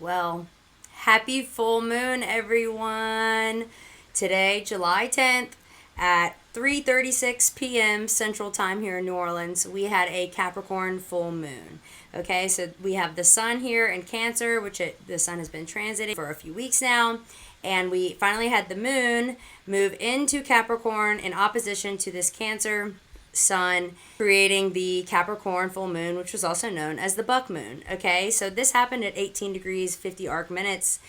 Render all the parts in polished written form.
Well, happy full moon, everyone. Today, July 10th at 3:36 p.m. Central Time here in New Orleans, we had a Capricorn full moon. Okay, so we have the sun here in Cancer, the sun has been transiting for a few weeks now, and we finally had the moon move into Capricorn in opposition to this Cancer sun, creating the Capricorn full moon, which was also known as the buck moon. Okay, so this happened at 18 degrees 50 arc minutes.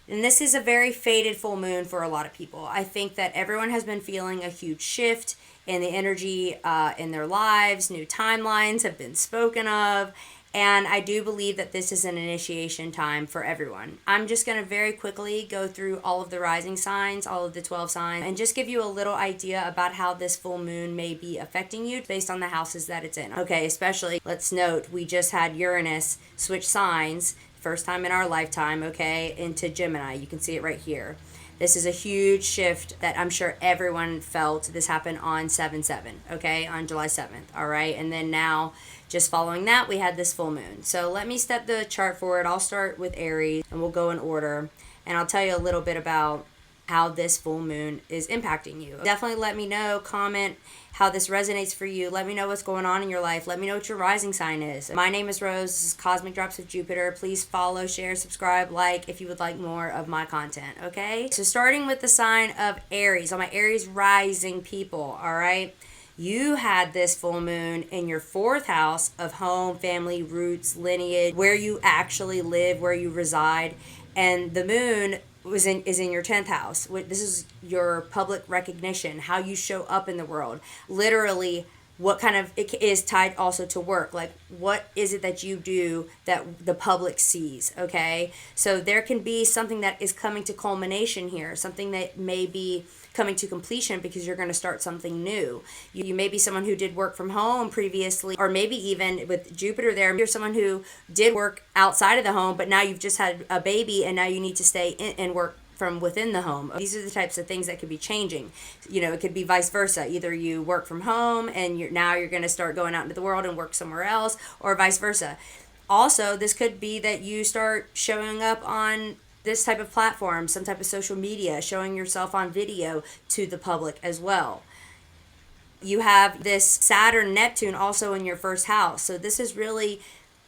And this is a very faded full moon for a lot of people. I think that everyone has been feeling a huge shift in the energy in their lives. New timelines have been spoken of. And I do believe that this is an initiation time for everyone. I'm just going to very quickly go through all of the rising signs, all of the 12 signs, and just give you a little idea about how this full moon may be affecting you based on the houses that it's in. Okay, especially, let's note, we just had Uranus switch signs, first time in our lifetime, okay, into Gemini. You can see it right here. This is a huge shift that I'm sure everyone felt. This happened on 7/7, okay, on July 7th, all right? And then now, just following that, we had this full moon. So let me step the chart forward. I'll start with Aries, and we'll go in order. And I'll tell you a little bit about how this full moon is impacting you. Definitely let me know, comment how this resonates for you. Let me know what's going on in your life. Let me know what your rising sign is. My name is Rose. This is Cosmic Drops of Jupiter. Please follow, share, subscribe, like if you would like more of my content, okay? So starting with the sign of Aries, all my Aries rising people, all right? You had this full moon in your fourth house of home, family, roots, lineage, where you actually live, where you reside. And the moon is in your 10th house. This is your public recognition, how you show up in the world. Literally, what kind of, it is tied also to work. Like, what is it that you do that the public sees, okay? So there can be something that is coming to culmination here, something that may be coming to completion because you're going to start something new. You may be someone who did work from home previously, or maybe even with Jupiter there, you're someone who did work outside of the home, but now you've just had a baby and now you need to stay in and work from within the home. These are the types of things that could be changing. You know, it could be vice versa. Either you work from home and you're going to start going out into the world and work somewhere else, or vice versa. Also, this could be that you start showing up on this type of platform, some type of social media, showing yourself on video to the public as well. You have this Saturn Neptune also in your first house. So this is really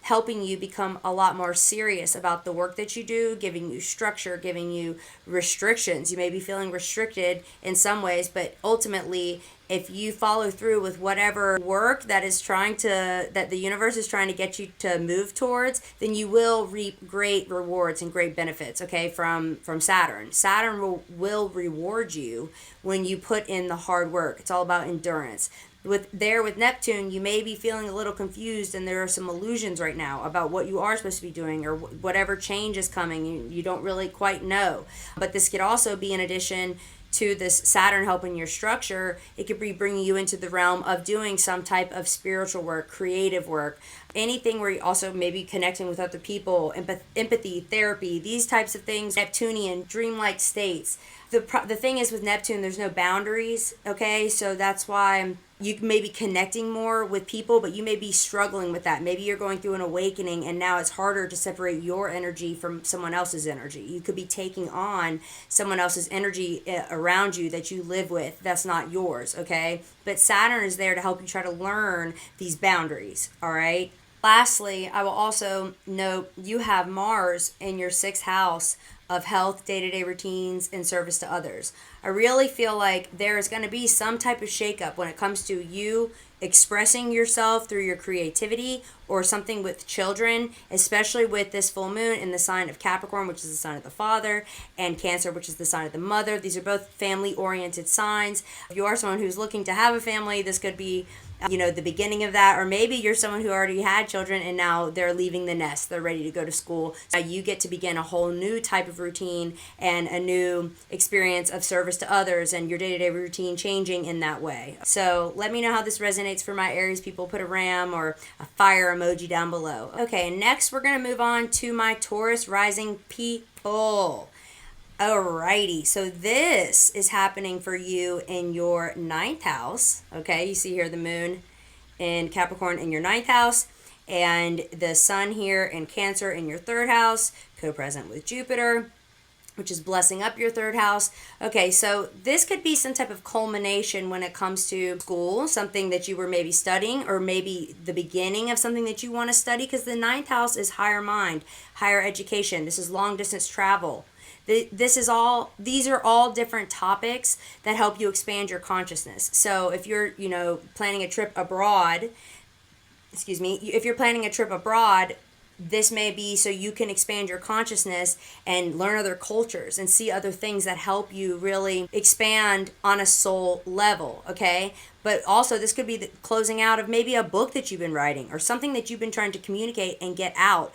helping you become a lot more serious about the work that you do, giving you structure, giving you restrictions. You may be feeling restricted in some ways, but ultimately, if you follow through with whatever work that the universe is trying to get you to move towards, then you will reap great rewards and great benefits, okay, from Saturn. Saturn will reward you when you put in the hard work. It's all about endurance. With Neptune, you may be feeling a little confused, and there are some illusions right now about what you are supposed to be doing, or whatever change is coming. You don't really quite know. But this could also be in addition to this Saturn helping your structure. It could be bringing you into the realm of doing some type of spiritual work, creative work, anything where you also maybe connecting with other people, empathy, therapy, these types of things, Neptunian, dreamlike states. The thing is with Neptune, there's no boundaries, okay? So that's why you may be connecting more with people, but you may be struggling with that. Maybe you're going through an awakening and now it's harder to separate your energy from someone else's energy. You could be taking on someone else's energy around you that you live with that's not yours, okay? But Saturn is there to help you try to learn these boundaries, all right? Lastly, I will also note you have Mars in your 6th house of health, day-to-day routines, and service to others. I really feel like there is going to be some type of shakeup when it comes to you expressing yourself through your creativity or something with children, especially with this full moon in the sign of Capricorn, which is the sign of the father, and Cancer, which is the sign of the mother. These are both family-oriented signs. If you are someone who's looking to have a family, this could be the beginning of that, or maybe you're someone who already had children and now they're leaving the nest, they're ready to go to school. Now you get to begin a whole new type of routine and a new experience of service to others, and your day-to-day routine changing in that way. So let me know how this resonates for my Aries people. Put a ram or a fire emoji down below. Okay, next we're going to move on to my Taurus Rising people. Alrighty, so this is happening for you in your 9th house. Okay, you see here the moon in Capricorn in your 9th house. And the sun here in Cancer in your third house, co-present with Jupiter, which is blessing up your third house. Okay, so this could be some type of culmination when it comes to school, something that you were maybe studying, or maybe the beginning of something that you want to study, because the ninth house is higher mind, higher education. This is long distance travel. These are all different topics that help you expand your consciousness. So if you're, planning a trip abroad, if you're planning a trip abroad, this may be so you can expand your consciousness and learn other cultures and see other things that help you really expand on a soul level, okay? But also this could be the closing out of maybe a book that you've been writing or something that you've been trying to communicate and get out.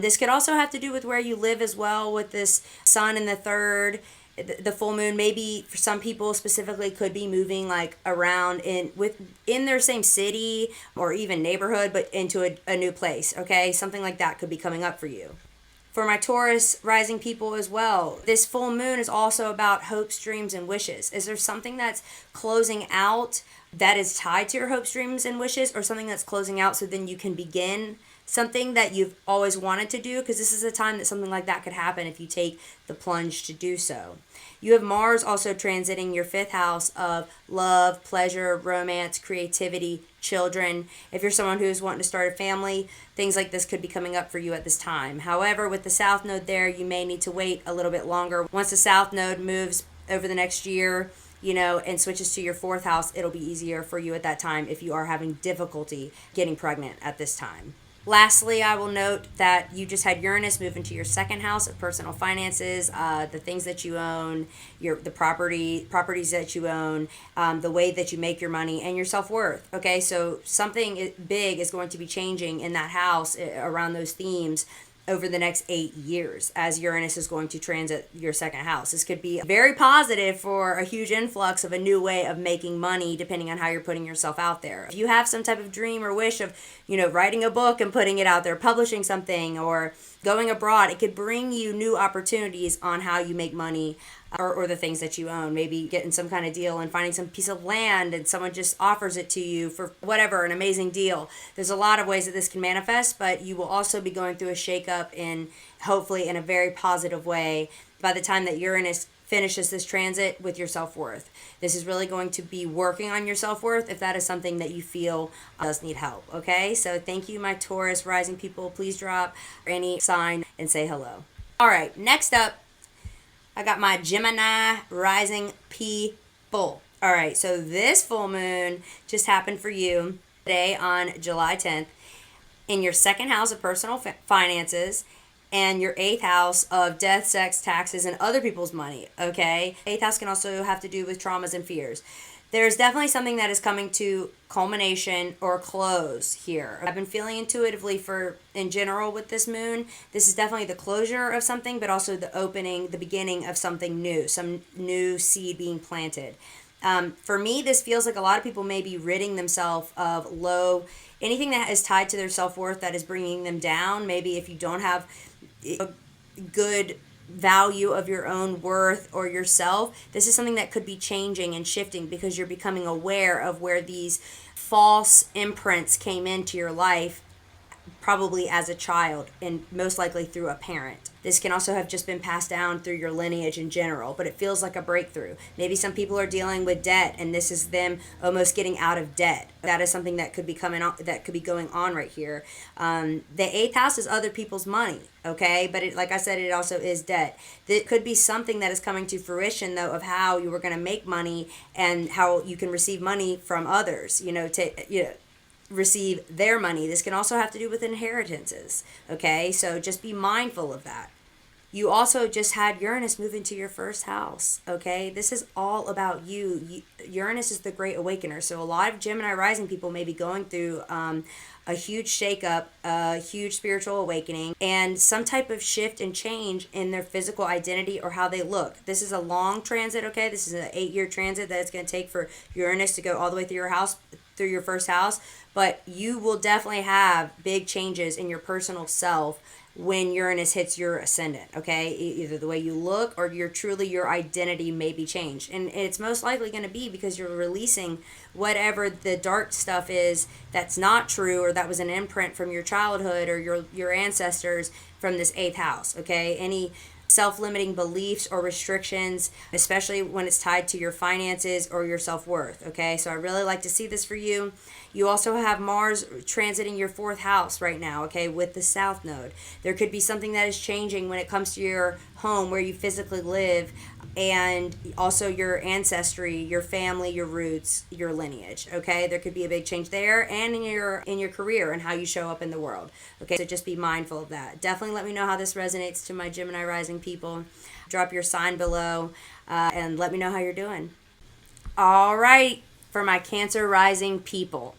This could also have to do with where you live as well, with this sun in the third. The full moon maybe for some people specifically could be moving like around in their same city or even neighborhood, but into a new place. Okay, something like that could be coming up for you. For my Taurus rising people as well, this full moon is also about hopes, dreams, and wishes. Is there something that's closing out that is tied to your hopes, dreams, and wishes, or something that's closing out so then you can begin something that you've always wanted to do? Because this is a time that something like that could happen if you take the plunge to do so. You have Mars also transiting your fifth house of love, pleasure, romance, creativity, children. If you're someone who's wanting to start a family, things like this could be coming up for you at this time. However, with the South Node there, you may need to wait a little bit longer. Once the South Node moves over the next year, and switches to your fourth house, it'll be easier for you at that time if you are having difficulty getting pregnant at this time. Lastly, I will note that you just had Uranus move into your second house of personal finances, the things that you own, the properties that you own, the way that you make your money, and your self-worth. Okay, so something big is going to be changing in that house around those themes over the next 8 years as Uranus is going to transit your second house. This could be very positive for a huge influx of a new way of making money depending on how you're putting yourself out there. If you have some type of dream or wish of, writing a book and putting it out there, publishing something, or going abroad, it could bring you new opportunities on how you make money or the things that you own. Maybe getting some kind of deal and finding some piece of land and someone just offers it to you for whatever, an amazing deal. There's a lot of ways that this can manifest, but you will also be going through a shakeup hopefully in a very positive way by the time that Uranus finishes this transit with your self-worth. This is really going to be working on your self-worth if that is something that you feel does need help, okay? So thank you, my Taurus rising people. Please drop any sign and say hello. All right, next up, I got my Gemini Rising people. All right, so this full moon just happened for you today on July 10th in your second house of personal finances and your eighth house of death, sex, taxes, and other people's money, okay? Eighth house can also have to do with traumas and fears. There's definitely something that is coming to culmination or close here. I've been feeling intuitively in general with this moon. This is definitely the closure of something, but also the beginning of something new, some new seed being planted. For me, this feels like a lot of people may be ridding themselves of anything that is tied to their self-worth that is bringing them down. Maybe if you don't have a good value of your own worth or yourself, this is something that could be changing and shifting because you're becoming aware of where these false imprints came into your life, probably as a child and most likely through a parent. This can also have just been passed down through your lineage in general, but it feels like a breakthrough. Maybe some people are dealing with debt and this is them almost getting out of debt. That is something that could be going on right here. The eighth house is other people's money, okay? But like I said, it also is debt. It could be something that is coming to fruition though of how you were going to make money and how you can receive money from others, receive their money. This can also have to do with inheritances, okay? So just be mindful of that. You also just had Uranus move into your first house, okay? This is all about you. Uranus is the great awakener. So a lot of Gemini rising people may be going through a huge shakeup, a huge spiritual awakening, and some type of shift and change in their physical identity or how they look. This is a long transit, okay? This is an 8-year transit that it's going to take for Uranus to go all the way through your house, through your first house, but you will definitely have big changes in your personal self when Uranus hits your ascendant, okay? Either the way you look or your identity may be changed. And it's most likely going to be because you're releasing whatever the dark stuff is that's not true, or that was an imprint from your childhood or your ancestors from this 8th house, okay? Any self-limiting beliefs or restrictions, especially when it's tied to your finances or your self-worth, okay? So I really like to see this for you. You also have Mars transiting your 4th house right now, okay, with the South Node. There could be something that is changing when it comes to your home, where you physically live, and also your ancestry, your family, your roots, your lineage, okay? There could be a big change there, and in your career and how you show up in the world, okay? So just be mindful of that. Definitely let me know how this resonates to my Gemini Rising people. Drop your sign below, and let me know how you're doing. All right, for my Cancer Rising people,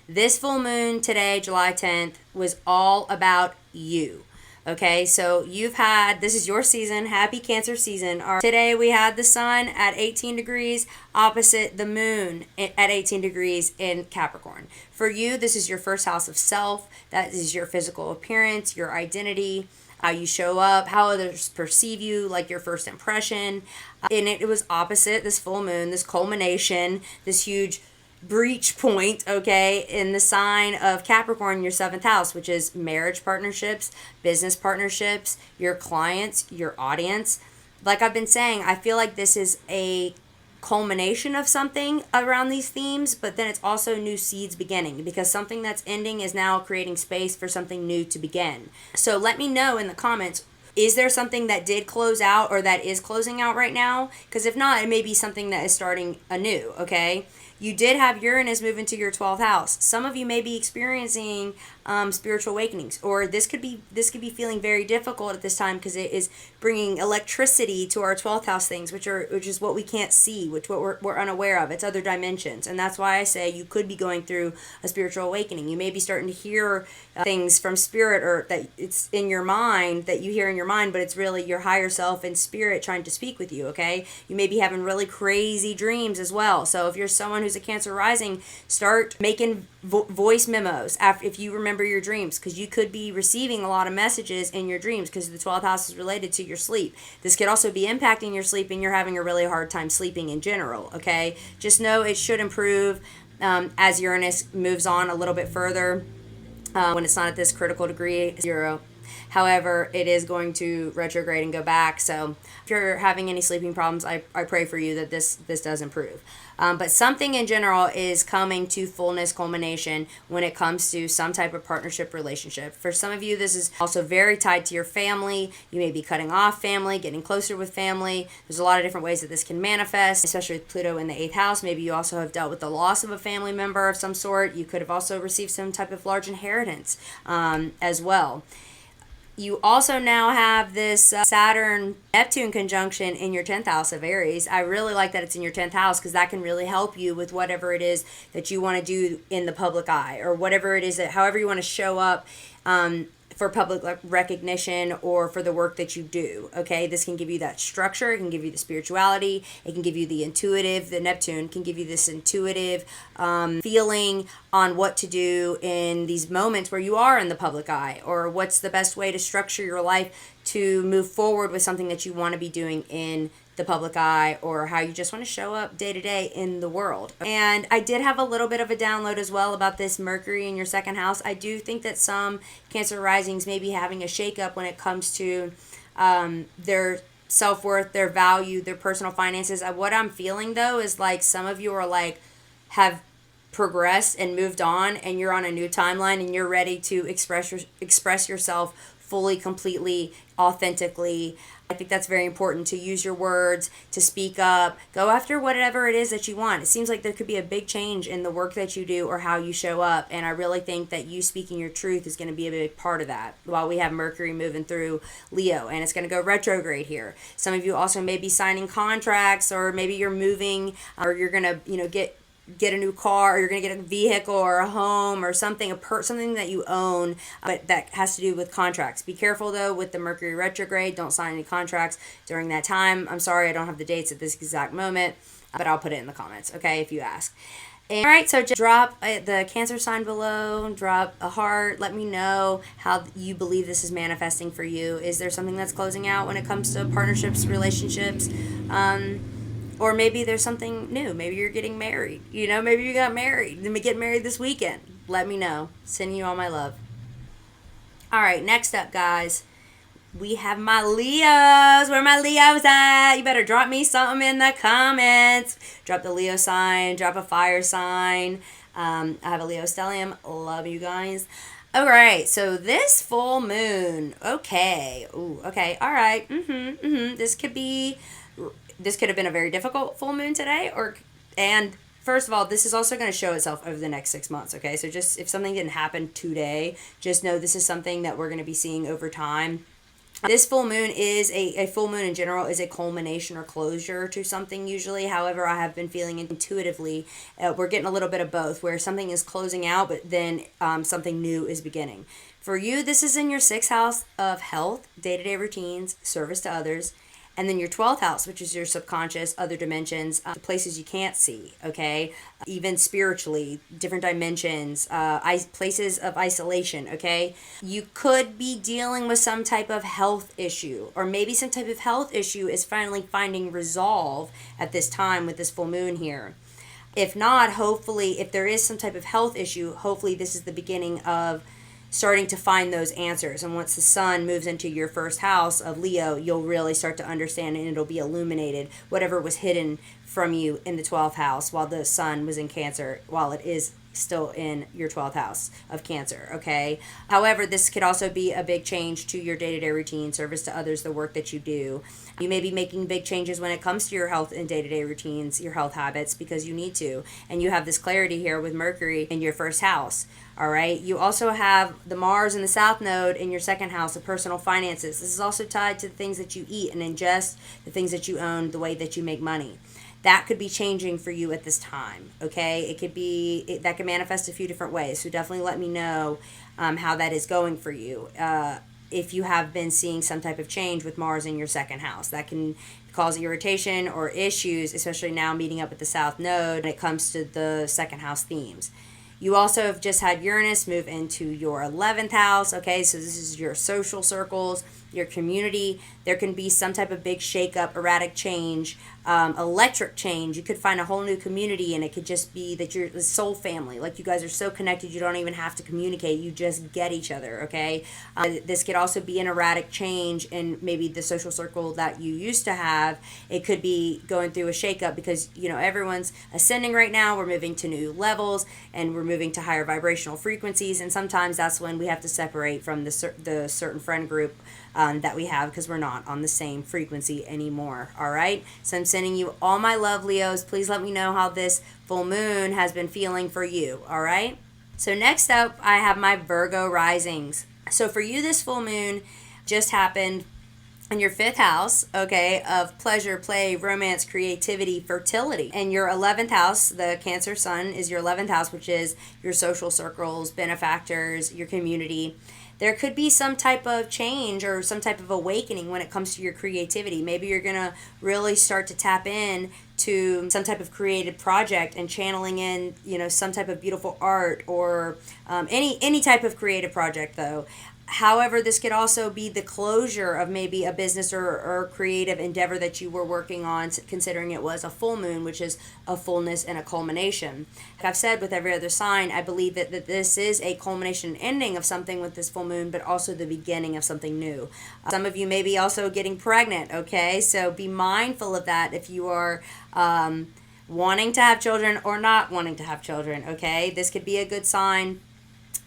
this full moon today, July 10th, was all about you. Okay, so this is your season. Happy Cancer season. Today we had the sun at 18 degrees opposite the moon at 18 degrees in Capricorn. For you, this is your first house of self. That is your physical appearance, your identity, how you show up, how others perceive you, like your first impression. And it was opposite this full moon, this culmination, this huge breach point, okay, in the sign of Capricorn, your 7th house, which is marriage partnerships, business partnerships, your clients, your audience. Like I've been saying, I feel like this is a culmination of something around these themes, but then it's also new seeds beginning, because something that's ending is now creating space for something new to begin. So let me know in the comments, is there something that did close out or that is closing out right now? Because if not, it may be something that is starting anew, okay? You did have Uranus move into your 12th house. Some of you may be experiencing spiritual awakenings, or this could be feeling very difficult at this time because it is bringing electricity to our 12th house things, which is what we can't see, what we're unaware of. It's other dimensions, and that's why I say you could be going through a spiritual awakening. You may be starting to hear things from spirit, or that it's in your mind, that you hear in your mind, but it's really your higher self and spirit trying to speak with you. Okay, you may be having really crazy dreams as well. So if you're someone who's a Cancer rising, start making voice memos if you remember your dreams, because you could be receiving a lot of messages in your dreams, because the 12th house is related to your sleep. This could also be impacting your sleep, and you're having a really hard time sleeping in general. Okay, just know it should improve as Uranus moves on a little bit further, when it's not at this critical degree 0. However, it is going to retrograde and go back. So if you're having any sleeping problems, I pray for you that this does improve. But something in general is coming to fullness, culmination, when it comes to some type of partnership relationship. For some of you, this is also very tied to your family. You may be cutting off family, getting closer with family. There's a lot of different ways that this can manifest, especially with Pluto in the 8th house. Maybe you also have dealt with the loss of a family member of some sort. You could have also received some type of large inheritance as well. You also now have this Saturn-Neptune conjunction in your 10th house of Aries. I really like that it's in your 10th house, because that can really help you with whatever it is that you want to do in the public eye, or whatever it is that, however you want to show up for public recognition or for the work that you do. Okay, this can give you that structure. It can give you the spirituality. It can give you the intuitive. The Neptune can give you this intuitive feeling on what to do in these moments where you are in the public eye, or what's the best way to structure your life to move forward with something that you want to be doing in the public eye, or how you just want to show up day to day in the world. And I did have a little bit of a download as well about this Mercury in your 2nd house. I do think that some Cancer risings may be having a shakeup when it comes to their self-worth, their value, their personal finances. What I'm feeling though is like some of you are like have progressed and moved on, and you're on a new timeline, and you're ready to express yourself fully, completely, authentically. I think that's very important, to use your words, to speak up, go after whatever it is that you want. It seems like there could be a big change in the work that you do or how you show up, and I really think that you speaking your truth is going to be a big part of that, while we have Mercury moving through Leo, and it's going to go retrograde here. Some of you also may be signing contracts, or maybe you're moving, or you're going to get a new car, or you're going to get a vehicle or a home or something, something that you own, but that has to do with contracts. Be careful though with the Mercury retrograde. Don't sign any contracts during that time. I'm sorry, I don't have the dates at this exact moment, but I'll put it in the comments, okay, if you ask. And, all right, so just drop the Cancer sign below, drop a heart. Let me know how you believe this is manifesting for you. Is there something that's closing out when it comes to partnerships, relationships? Or maybe there's something new. Maybe you're getting married. Maybe you got married. Let me get married this weekend. Let me know. Sending you all my love. All right, next up, guys. We have my Leos. Where my Leos at? You better drop me something in the comments. Drop the Leo sign. Drop a fire sign. I have a Leo stellium. Love you guys. All right. So this full moon. Okay. Ooh. Okay. All right. This could have been a very difficult full moon today. And first of all, this is also going to show itself over the next 6 months. Okay. So just if something didn't happen today, just know this is something that we're going to be seeing over time. This full moon is a full moon in general is a culmination or closure to something usually. However, I have been feeling intuitively we're getting a little bit of both, where something is closing out, but then something new is beginning. For you, this is in your 6th house of health, day-to-day routines, service to others. And then your 12th house, which is your subconscious, other dimensions, the places you can't see, okay? Even spiritually, different dimensions, places of isolation, okay? You could be dealing with some type of health issue, or maybe some type of health issue is finally finding resolve at this time with this full moon here. If not, hopefully, if there is some type of health issue, hopefully this is the beginning of starting to find those answers. And once the sun moves into your 1st house of Leo, you'll really start to understand, and it'll be illuminated whatever was hidden from you in the 12th house while the sun was in Cancer, while it is still in your 12th house of Cancer, okay? However, this could also be a big change to your day-to-day routine, service to others, the work that you do. You may be making big changes when it comes to your health and day-to-day routines, your health habits, because you need to. And you have this clarity here with Mercury in your 1st house, all right? You also have the Mars in the South Node in your 2nd house of personal finances. This is also tied to the things that you eat and ingest, the things that you own, the way that you make money. That could be changing for you at this time, okay? That can manifest a few different ways. So definitely let me know how that is going for you. If you have been seeing some type of change with Mars in your 2nd house, that can cause irritation or issues, especially now meeting up at the South Node when it comes to the 2nd house themes. You also have just had Uranus move into your 11th house, okay? So this is your social circles, your community. There can be some type of big shakeup, erratic change, electric change. You could find a whole new community, and it could just be that you're the soul family. Like, you guys are so connected, you don't even have to communicate. You just get each other, okay? This could also be an erratic change in maybe the social circle that you used to have. It could be going through a shakeup because, everyone's ascending right now. We're moving to new levels, and we're moving to higher vibrational frequencies, and sometimes that's when we have to separate from the certain friend group that we have, because we're not on the same frequency anymore. All right, so I'm sending you all my love, Leos. Please let me know how this full moon has been feeling for you. All right, so next up I have my Virgo risings. So for you, this full moon just happened in your 5th house, okay, of pleasure, play, romance, creativity, fertility. And your 11th house, the Cancer sun, is your 11th house, which is your social circles, benefactors, your community. There could be some type of change or some type of awakening when it comes to your creativity. Maybe you're going to really start to tap in to some type of creative project and channeling in, some type of beautiful art or any type of creative project, though. However, this could also be the closure of maybe a business or creative endeavor that you were working on, considering it was a full moon, which is a fullness and a culmination. Like I've said with every other sign, I believe that this is a culmination and ending of something with this full moon, but also the beginning of something new. Some of you may be also getting pregnant, okay? So be mindful of that if you are wanting to have children or not wanting to have children, okay? This could be a good sign,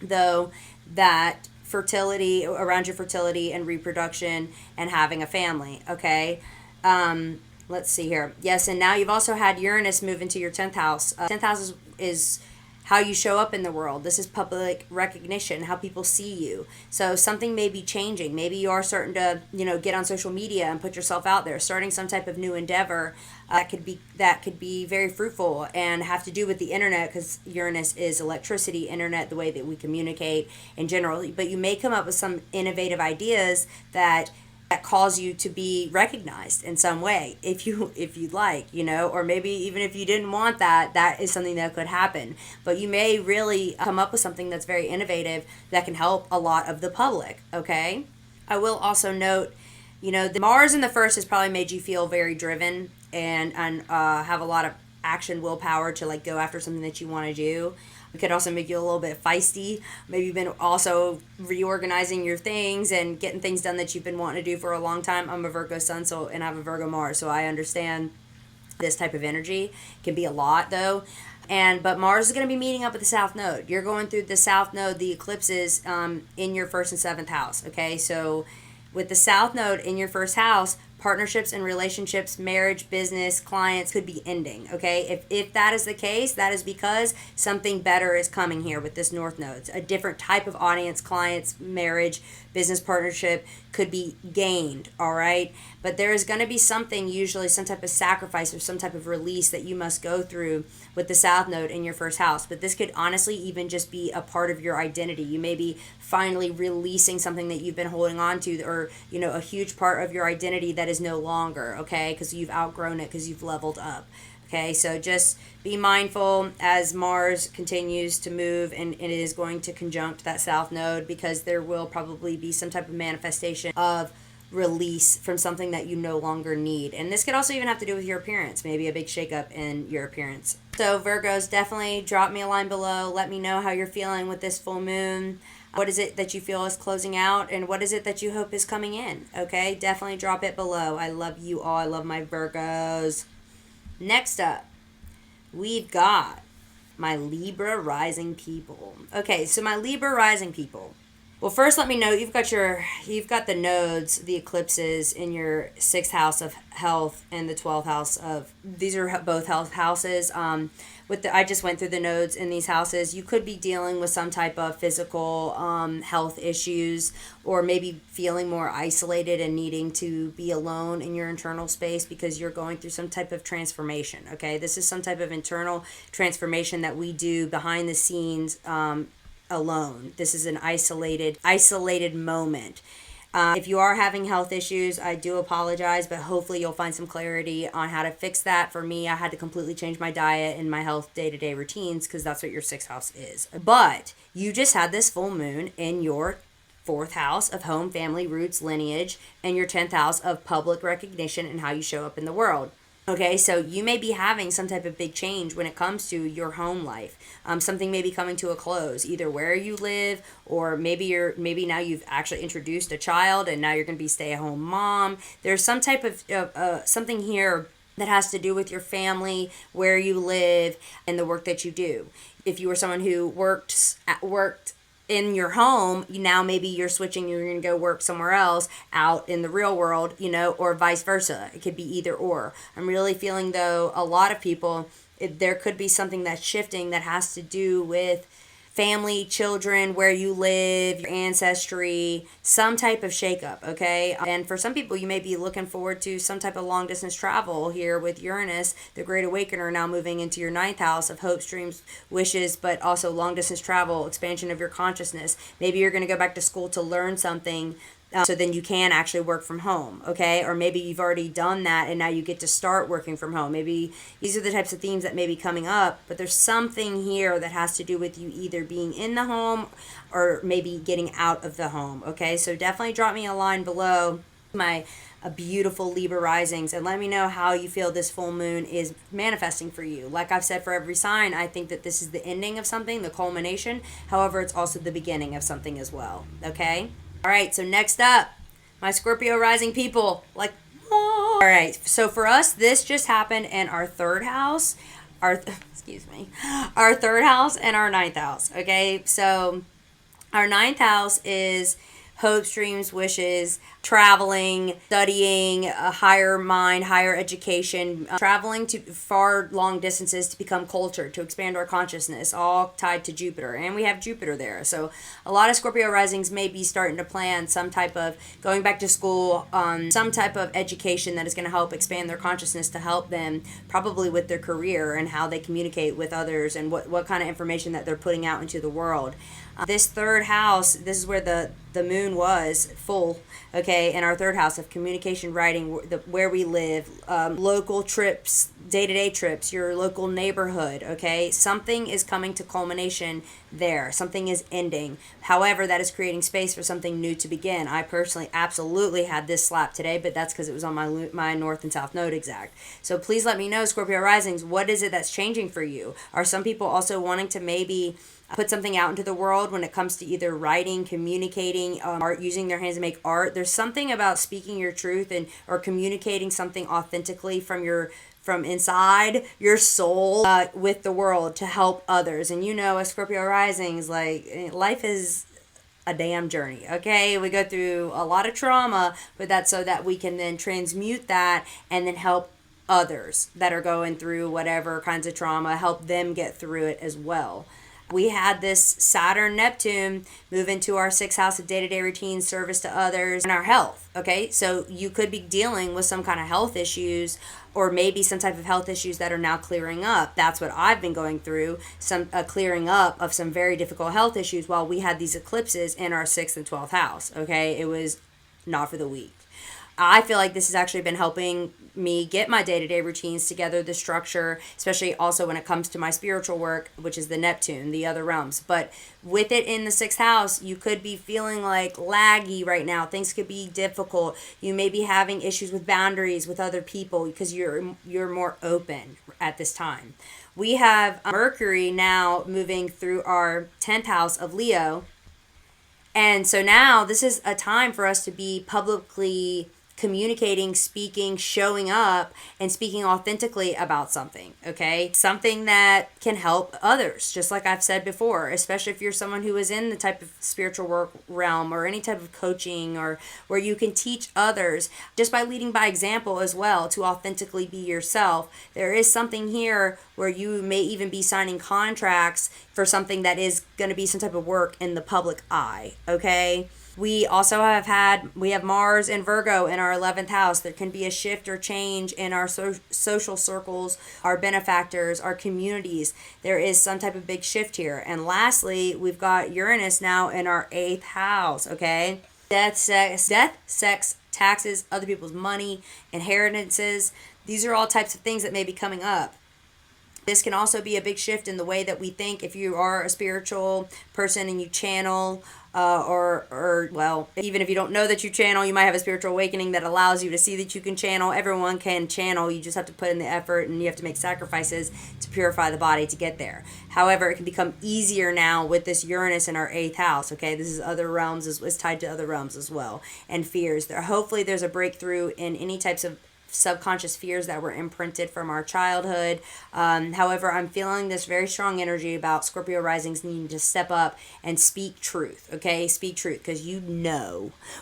though, that fertility, around your fertility and reproduction and having a family, okay? Let's see here. Yes, and now you've also had Uranus move into your 10th house. 10th house is how you show up in the world. This is public recognition, how people see you. So something may be changing. Maybe you are starting to, get on social media and put yourself out there, starting some type of new endeavor that could be very fruitful and have to do with the internet, because Uranus is electricity, internet, the way that we communicate in general. But you may come up with some innovative ideas that that cause you to be recognized in some way, if you'd like, or maybe even if you didn't want that, that is something that could happen. But you may really come up with something that's very innovative that can help a lot of the public. Okay, I will also note, the Mars in the first has probably made you feel very driven and have a lot of action willpower to like go after something that you want to do. It could also make you a little bit feisty. Maybe you've been also reorganizing your things and getting things done that you've been wanting to do for a long time. I'm a Virgo sun, and I have a Virgo Mars, so I understand this type of energy. It can be a lot though. But Mars is going to be meeting up with the South Node. You're going through the South Node, the eclipses in your first and seventh house. Okay, so with the South Node in your first house, partnerships and relationships, marriage, business, clients could be ending. Okay, if that is the case, that is because something better is coming here with this North Node. A different type of audience, clients, marriage, business partnership could be gained. All right, but there is going to be something, usually some type of sacrifice or some type of release that you must go through with the South Node in your first house. But this could honestly even just be a part of your identity. You may be finally releasing something that you've been holding on to, or a huge part of your identity that is no longer, okay, because you've outgrown it, because you've leveled up. Okay, so just be mindful as Mars continues to move, and it is going to conjunct that South Node, because there will probably be some type of manifestation of release from something that you no longer need. And this could also even have to do with your appearance, maybe a big shakeup in your appearance. So Virgos, definitely drop me a line below. Let me know how you're feeling with this full moon. What is it that you feel is closing out, and what is it that you hope is coming in? Okay, definitely drop it below. I love you all. I love my Virgos. Next up, we've got my Libra Rising people. Okay, so my Libra Rising people. Well, first let me know you've got the nodes, the eclipses in your 6th house of health and the 12th house of, these are both health houses. I just went through the nodes in these houses. You could be dealing with some type of physical health issues, or maybe feeling more isolated and needing to be alone in your internal space because you're going through some type of transformation. Okay, this is some type of internal transformation that we do behind the scenes alone. This is an isolated moment. If you are having health issues, I do apologize, but hopefully you'll find some clarity on how to fix that. For me, I had to completely change my diet and my health day-to-day routines, because that's what your 6th house is. But you just had this full moon in your 4th house of home, family, roots, lineage, and your 10th house of public recognition and how you show up in the world. Okay, so you may be having some type of big change when it comes to your home life. Something may be coming to a close, either where you live, or maybe now you've actually introduced a child and now you're going to be stay-at-home mom. There's some type of something here that has to do with your family, where you live, and the work that you do. If you were someone who worked in your home, now maybe you're going to go work somewhere else out in the real world, or vice versa. It could be either or. I'm really feeling, though, a lot of people, there could be something that's shifting that has to do with family, children, where you live, your ancestry, some type of shakeup, okay? And for some people, you may be looking forward to some type of long distance travel here with Uranus, the Great Awakener, now moving into your 9th house of hopes, dreams, wishes, but also long distance travel, expansion of your consciousness. Maybe you're going to go back to school to learn something, so then you can actually work from home, okay? Or maybe you've already done that and now you get to start working from home. Maybe these are the types of themes that may be coming up, but there's something here that has to do with you either being in the home or maybe getting out of the home, okay? So definitely drop me a line below, my beautiful Libra risings, and let me know how you feel this full moon is manifesting for you. Like I've said, for every sign, I think that this is the ending of something, the culmination. However, it's also the beginning of something as well, okay? All right, so next up, my Scorpio rising people. All right, so for us, this just happened in our 3rd house, our 3rd house and our 9th house, okay? So our 9th house is hopes, dreams, wishes, traveling, studying, a higher mind, higher education, traveling to far, long distances to become cultured, to expand our consciousness, all tied to Jupiter. And we have Jupiter there. So a lot of Scorpio risings may be starting to plan some type of going back to school, some type of education that is going to help expand their consciousness to help them probably with their career and how they communicate with others and what kind of information that they're putting out into the world. This third house, this is where the moon was full, okay, in our third house of communication, writing, where we live, local trips, day-to-day trips, your local neighborhood, okay? Something is coming to culmination there. Something is ending. However, that is creating space for something new to begin. I personally absolutely had this slap today, but that's because it was on my north and south node exact. So please let me know, Scorpio Risings, what is it that's changing for you? Are some people also wanting to maybe put something out into the world when it comes to either writing, communicating, art, using their hands to make art? There's something about speaking your truth and or communicating something authentically from inside your soul with the world to help others. And as Scorpio Risings, like, life is a damn journey, okay? We go through a lot of trauma, but that's so that we can then transmute that and then help others that are going through whatever kinds of trauma, help them get through it as well. We had this Saturn Neptune move into our sixth house of day-to-day routine, service to others, and our health. Okay, so you could be dealing with some kind of health issues, or maybe some type of health issues that are now clearing up. That's what I've been going through, some clearing up of some very difficult health issues while we had these eclipses in our 6th and 12th house. Okay, it was not for the weak. I feel like this has actually been helping me get my day-to-day routines together, the structure, especially also when it comes to my spiritual work, which is the Neptune, the other realms. But with it in the 6th house, you could be feeling like laggy right now. Things could be difficult. You may be having issues with boundaries with other people because you're more open at this time. We have Mercury now moving through our 10th house of Leo. And so now this is a time for us to be publicly communicating, speaking, showing up, and speaking authentically about something, okay? Something that can help others, just like I've said before, especially if you're someone who is in the type of spiritual work realm or any type of coaching, or where you can teach others just by leading by example as well to authentically be yourself. There is something here where you may even be signing contracts for something that is going to be some type of work in the public eye, okay? We also have Mars and Virgo in our 11th house. There can be a shift or change in our social circles, our benefactors, our communities. There is some type of big shift here. And lastly, we've got Uranus now in our 8th house, okay? Death, sex, taxes, other people's money, inheritances. These are all types of things that may be coming up. This can also be a big shift in the way that we think. If you are a spiritual person and you channel, even if you don't know that you channel, you might have a spiritual awakening that allows you to see that you can channel. Everyone can channel. You just have to put in the effort and you have to make sacrifices to purify the body to get there. However, it can become easier now with this Uranus in our 8th house, okay? This is other realms, is tied to other realms as well, and fears. Hopefully there's a breakthrough in any types of subconscious fears that were imprinted from our childhood. However, I'm feeling this very strong energy about Scorpio Risings needing to step up and speak truth, okay? Speak truth, because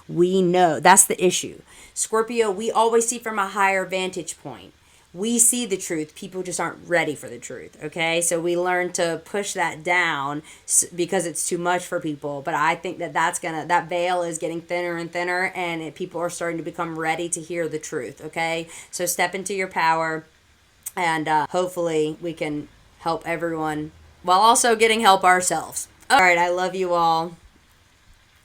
we know. That's the issue. Scorpio, we always see from a higher vantage point. We see the truth. People just aren't ready for the truth, okay? So we learn to push that down because it's too much for people. But I think that veil is getting thinner and thinner, and people are starting to become ready to hear the truth, okay? So step into your power, and hopefully we can help everyone while also getting help ourselves. All right, I love you all.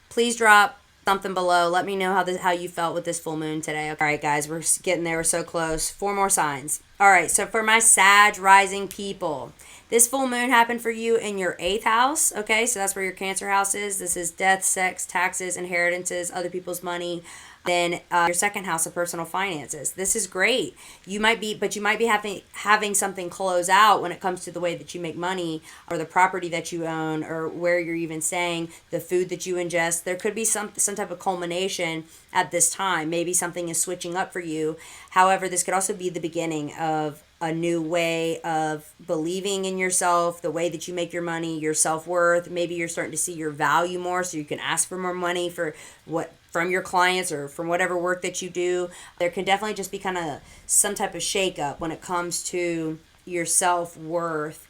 Please drop something below. Let me know how you felt with this full moon today. All right, guys, we're getting there. We're so close. 4 more signs. All right, so for my Sag rising people, this full moon happened for you in your 8th house, okay? So that's where your Cancer house is. This is death, sex, taxes, inheritances, other people's money. Then your 2nd house of personal finances. This is great. You might be having something close out when it comes to the way that you make money, or the property that you own, or where you're even staying, the food that you ingest. There could be some type of culmination at this time. Maybe something is switching up for you. However, this could also be the beginning of a new way of believing in yourself, the way that you make your money, your self-worth. Maybe you're starting to see your value more, so you can ask for more money from your clients or from whatever work that you do. There can definitely just be kind of some type of shakeup when it comes to your self-worth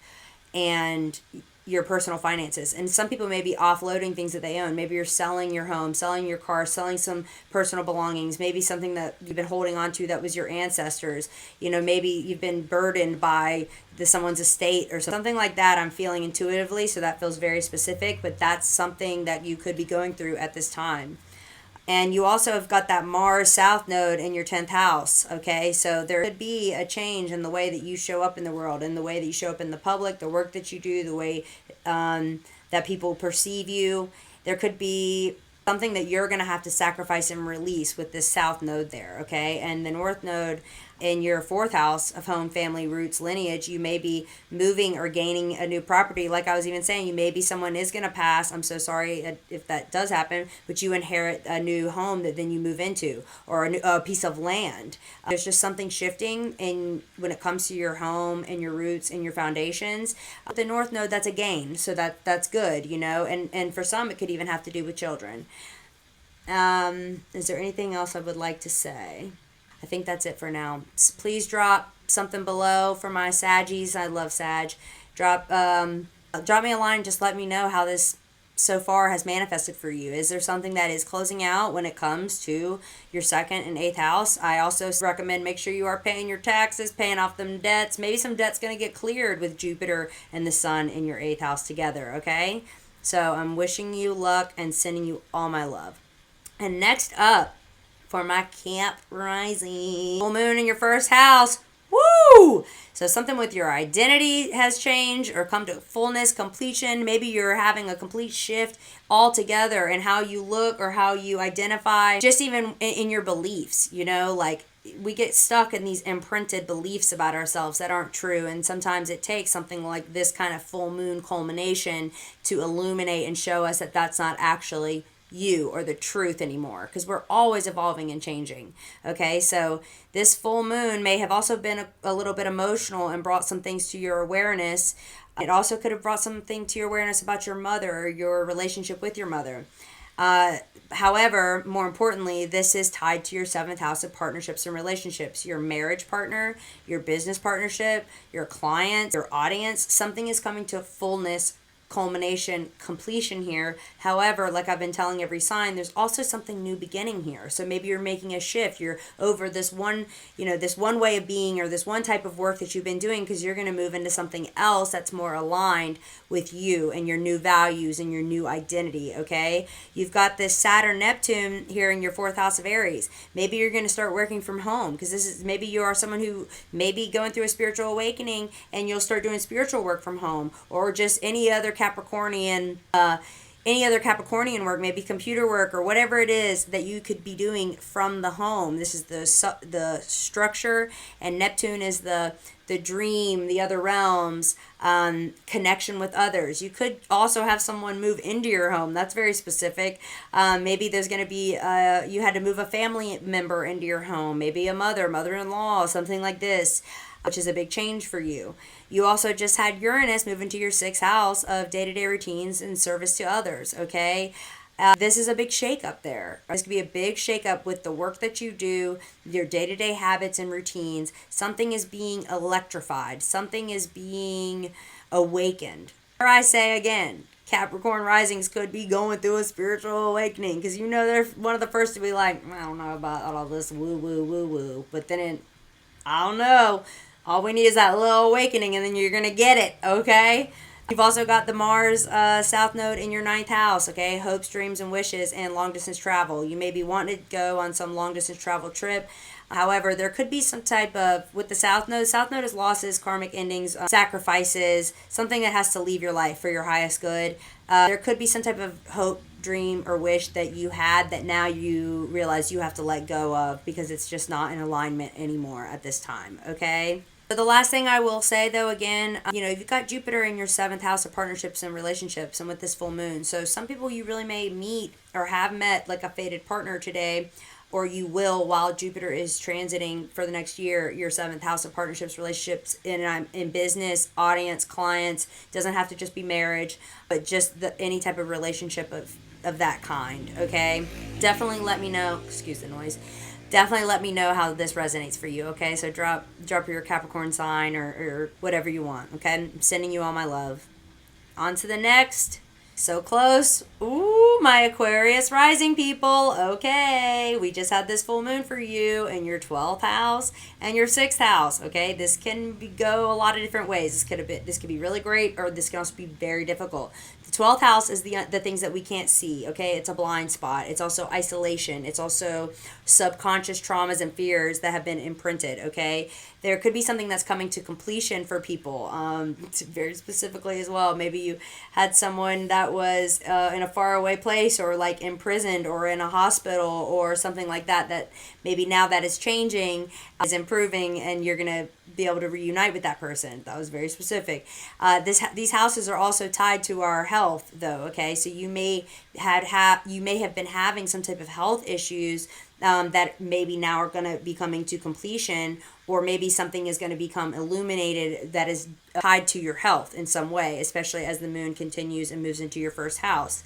and your personal finances. And some people may be offloading things that they own. Maybe you're selling your home, selling your car, selling some personal belongings, maybe something that you've been holding on to that was your ancestors. Maybe you've been burdened by someone's estate or something like that. I'm feeling intuitively, so that feels very specific, but that's something that you could be going through at this time. And you also have got that Mars South node in your 10th house, okay? So there could be a change in the way that you show up in the world, in the way that you show up in the public, the work that you do, the way that people perceive you. There could be something that you're going to have to sacrifice and release with this South node there, okay? And the North node in your 4th house of home, family, roots, lineage, you may be moving or gaining a new property. Like I was even saying, maybe someone is going to pass. I'm so sorry if that does happen, but you inherit a new home that then you move into, or a piece of land. There's just something shifting when it comes to your home and your roots and your foundations. The North node, that's a gain, so that's good, and for some it could even have to do with children. Is there anything else I would like to say? I think that's it for now. Please drop something below for my Saggies. I love Sag. Drop me a line. Just let me know how this so far has manifested for you. Is there something that is closing out when it comes to your 2nd and 8th house? I also recommend make sure you are paying your taxes, paying off them debts. Maybe some debt's going to get cleared with Jupiter and the Sun in your 8th house together, okay? So I'm wishing you luck and sending you all my love. And next up, for my Cap Rising, full moon in your 1st house. Woo! So something with your identity has changed or come to fullness, completion. Maybe you're having a complete shift altogether in how you look or how you identify, just even in your beliefs, like we get stuck in these imprinted beliefs about ourselves that aren't true. And sometimes it takes something like this kind of full moon culmination to illuminate and show us that that's not actually you or the truth anymore, because we're always evolving and changing. Okay, so this full moon may have also been a little bit emotional and brought some things to your awareness. It also could have brought something to your awareness about your mother or your relationship with your mother. However, more importantly, this is tied to your 7th house of partnerships and relationships, your marriage partner, your business partnership, your clients, your audience. Something is coming to fullness, culmination, completion here. However, like I've been telling every sign, there's also something new beginning here. So maybe you're making a shift. You're over this one, this one way of being or this one type of work that you've been doing, because you're going to move into something else that's more aligned with you and your new values and your new identity, okay? You've got this Saturn Neptune here in your 4th house of Aries. Maybe you're going to start working from home, because maybe you are someone who may be going through a spiritual awakening and you'll start doing spiritual work from home, or just any other Capricornian work, maybe computer work or whatever it is that you could be doing from the home. This is the structure, and Neptune is the dream, the other realms, connection with others. You could also have someone move into your home. That's very specific. Maybe there's going to be, you had to move a family member into your home, maybe a mother-in-law, something like this, which is a big change for you. You also just had Uranus move into your 6th house of day-to-day routines and service to others, okay? This is a big shakeup there. This could be a big shakeup with the work that you do, your day-to-day habits and routines. Something is being electrified. Something is being awakened. Or I say again, Capricorn Risings could be going through a spiritual awakening, because they're one of the first to be like, I don't know about all this woo-woo. But then I don't know. All we need is that little awakening, and then you're going to get it, okay? You've also got the Mars South Node in your 9th house, okay? Hopes, dreams, and wishes, and long-distance travel. You may be wanting to go on some long-distance travel trip. However, there could be some type of, with the South Node is losses, karmic endings, sacrifices, something that has to leave your life for your highest good. There could be some type of hope, dream, or wish that you had that now you realize you have to let go of, because it's just not in alignment anymore at this time, okay? So the last thing I will say, though, again, you've got Jupiter in your 7th house of partnerships and relationships, and with this full moon. So some people you really may meet or have met like a fated partner today, or you will while Jupiter is transiting for the next year, your 7th house of partnerships, relationships, in business, audience, clients. Doesn't have to just be marriage, but just any type of relationship of that kind, okay? Definitely let me know. Excuse the noise. Definitely let me know how this resonates for you, okay? So drop your Capricorn sign or whatever you want, okay? I'm sending you all my love. On to the next. So close. Ooh, my Aquarius Rising people. Okay, we just had this full moon for you in your 12th house and your 6th house. Okay, this can go a lot of different ways. This could be really great, or this can also be very difficult. The 12th house is the things that we can't see. Okay, it's a blind spot. It's also isolation. It's also subconscious traumas and fears that have been imprinted. Okay, there could be something that's coming to completion for people. Very specifically as well. Maybe you had someone that was in a faraway place, or like imprisoned, or in a hospital, or something like that. That maybe now that is changing, is improving, and you're gonna be able to reunite with that person. That was very specific. These houses are also tied to our health, though. Okay, so you may have been having some type of health issues that maybe now are going to be coming to completion, or maybe something is going to become illuminated that is tied to your health in some way, especially as the moon continues and moves into your first house.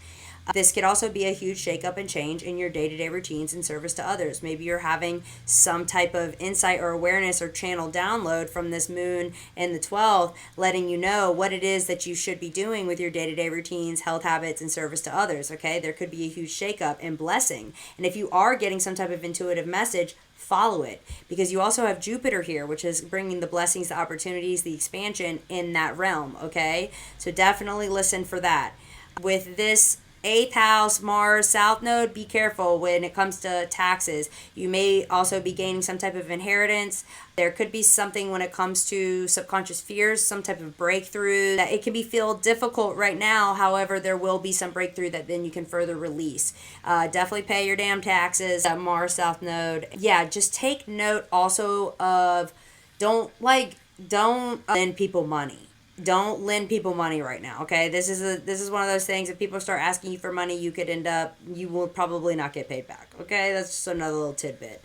This could also be a huge shakeup and change in your day-to-day routines and service to others. Maybe you're having some type of insight or awareness or channel download from this moon in the 12th, letting you know what it is that you should be doing with your day-to-day routines, health habits, and service to others. Okay, there could be a huge shakeup and blessing. And if you are getting some type of intuitive message, follow it, because you also have Jupiter here, which is bringing the blessings, the opportunities, the expansion in that realm. Okay, so definitely listen for that. With this 8th house Mars South Node, be careful when it comes to taxes. You may also be gaining some type of inheritance. There could be something when it comes to subconscious fears, some type of breakthrough. That it can feel difficult right now. However, there will be some breakthrough that then you can further release. Definitely pay your damn taxes. Mars South Node. Yeah, just take note also of don't lend people money. Don't lend people money right now. Okay, this is one of those things. If people start asking you for money, you will probably not get paid back. Okay, that's just another little tidbit.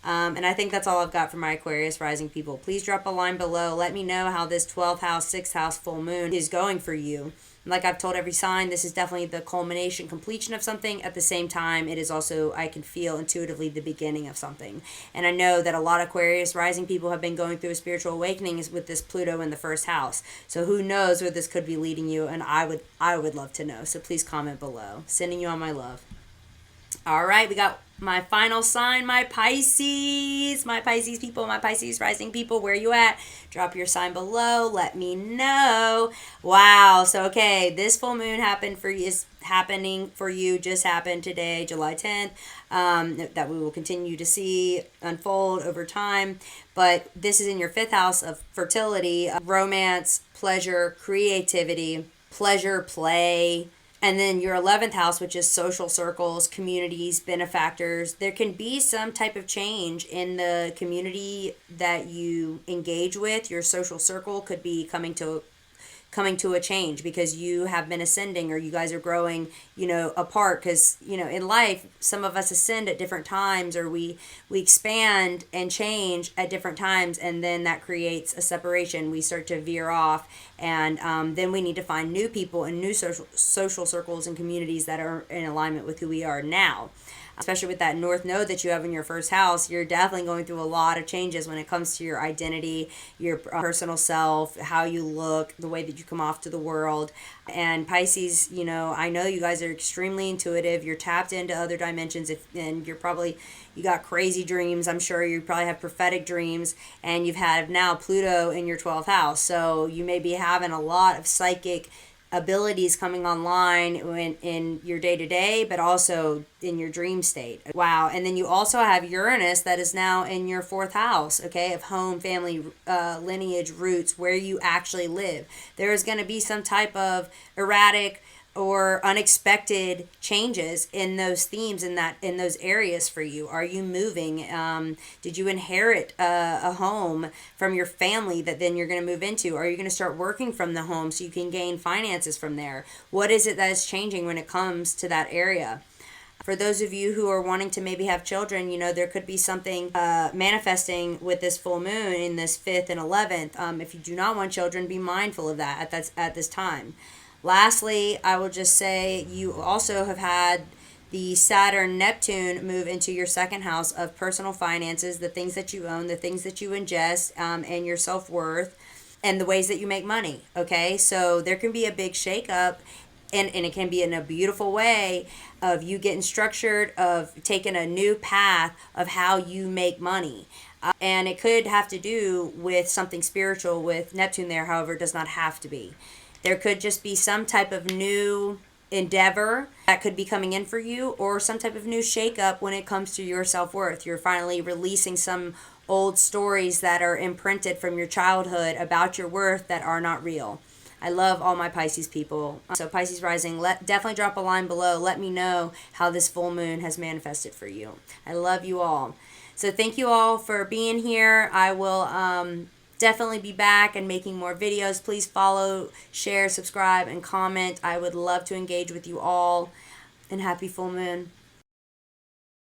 And I think that's all I've got for my Aquarius Rising people. Please drop a line below. Let me know how this 12th house, 6th house full moon is going for you. Like I've told every sign, this is definitely the culmination, completion of something. At the same time, it is also, I can feel intuitively, the beginning of something. And I know that a lot of Aquarius Rising people have been going through a spiritual awakening with this Pluto in the first house. So who knows where this could be leading you, and I would love to know. So please comment below. Sending you all my love. All right, we got my final sign, my Pisces people, my Pisces Rising people. Where you at? Drop your sign below. Let me know. Wow. So okay, this full moon is happening for you. Just happened today, July 10th. That we will continue to see unfold over time. But this is in your 5th house of fertility, romance, pleasure, creativity, pleasure, play. And then your 11th house, which is social circles, communities, benefactors. There can be some type of change in the community that you engage with. Your social circle could be coming to a change because you have been ascending, or you guys are growing, apart. Because, in life, some of us ascend at different times, or we expand and change at different times, and then that creates a separation. We start to veer off, and then we need to find new people and new social circles and communities that are in alignment with who we are now. Especially with that North Node that you have in your first house, you're definitely going through a lot of changes when it comes to your identity, your personal self, how you look, the way that you come off to the world. And Pisces, I know you guys are extremely intuitive. You're tapped into other dimensions, and you got crazy dreams. I'm sure you probably have prophetic dreams, and you've had now Pluto in your 12th house. So you may be having a lot of psychic abilities coming online in your day-to-day, but also in your dream state. Wow. And then you also have Uranus that is now in your 4th house, okay, of home, family, lineage, roots, where you actually live. There is going to be some type of erratic or unexpected changes in those themes, in those areas for you. Are you moving? Did you inherit a home from your family that then you're going to move into? Are you going to start working from the home so you can gain finances from there? What is it that is changing when it comes to that area? For those of you who are wanting to maybe have children, there could be something manifesting with this full moon in this 5th and 11th. If you do not want children, be mindful of that at this time. Lastly, I will just say you also have had the Saturn-Neptune move into your 2nd house of personal finances, the things that you own, the things that you ingest, and your self-worth. and the ways that you make money. Okay, so there can be a big shakeup, and it can be in a beautiful way of you getting structured, of taking a new path of how you make money. And it could have to do with something spiritual with Neptune there, however, it does not have to be. There could just be some type of new endeavor that could be coming in for you, or some type of new shakeup when it comes to your self-worth. You're finally releasing some old stories that are imprinted from your childhood about your worth that are not real. I love all my Pisces people. So Pisces Rising, definitely drop a line below. Let me know how this full moon has manifested for you. I love you all. So thank you all for being here. I will definitely be back and making more videos. Please follow, share, subscribe, and comment. I would love to engage with you all. And happy full moon.